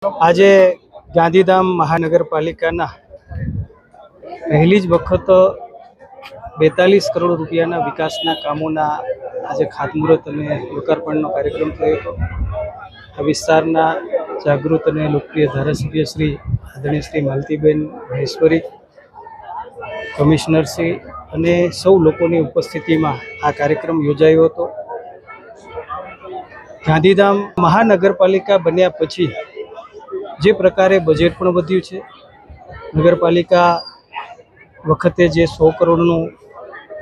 આજે ગાંધીધામ મહાનગરપાલિકાના પહેલી જ વખત 42 કરોડ રૂપિયાના વિકાસના કામોના આજે ખાતમુહૂર્ત અને લોકાર્પણનો કાર્યક્રમ થયો હતો। આ વિસ્તારના જાગૃત અને લોકપ્રિય ધારાસભ્ય શ્રી આદરણીય શ્રી માલતીબેન મહેશ્વરી, કમિશનર શ્રી અને સૌ લોકોની ઉપસ્થિતિમાં આ કાર્યક્રમ યોજાયો હતો। ગાંધીધામ મહાનગરપાલિકા બન્યા પછી જે પ્રકારે બજેટ પણ વધ્યું છે, નગરપાલિકા વખતે જે 100 કરોડનું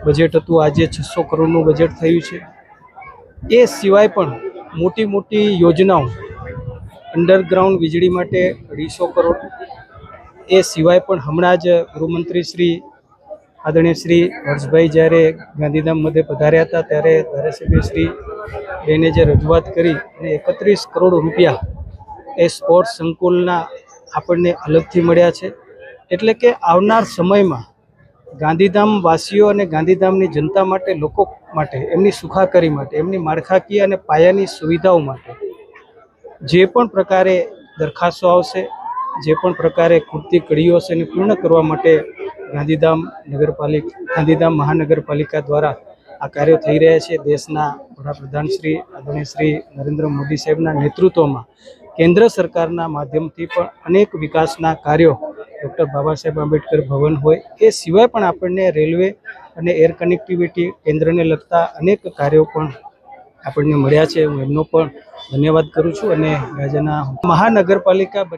બજેટ હતું આજે 600 કરોડનું બજેટ થયું છે। એ સિવાય પણ મોટી મોટી યોજનાઓ, અંડરગ્રાઉન્ડ વીજળી માટે 250 કરોડ, એ સિવાય પણ હમણાં જ ગૃહમંત્રી શ્રી આદરણીય શ્રી હર્ષભાઈ જ્યારે ગાંધીધામ મધ્યે પધાર્યા હતા ત્યારે ધારાસભ્ય શ્રી બેને જે રજૂઆત કરી અને 31 કરોડ રૂપિયા એ સ્પોર્ટ્સ સંકુલના આપણને અલગથી મળ્યા છે। એટલે કે આવનાર સમયમાં ગાંધીધામ વાસીઓ અને ગાંધીધામની જનતા માટે, લોકો માટે, એમની સુખાકારી માટે, એમની માળખાકીય અને પાયાની સુવિધાઓ માટે જે પણ પ્રકારે દરખાસ્તો આવશે, જે પણ પ્રકારે ખૂટતી કડીઓ હશે એને પૂર્ણ કરવા માટે ગાંધીધામ મહાનગરપાલિકા દ્વારા આ કાર્યો થઈ રહ્યા છે। દેશના વડાપ્રધાન શ્રી આદરણીય શ્રી નરેન્દ્ર મોદી સાહેબના નેતૃત્વમાં કેન્દ્ર સરકારના માધ્યમથી પણ અનેક વિકાસના કાર્યો, ડૉક્ટર બાબા સાહેબ આંબેડકર ભવન હોય, એ સિવાય પણ આપણને રેલવે અને એર કનેક્ટિવિટી કેન્દ્રને લગતા અનેક કાર્યો પણ આપણને મળ્યા છે। હું એમનો પણ ધન્યવાદ કરું છું અને રાજ્યના મહાનગરપાલિકા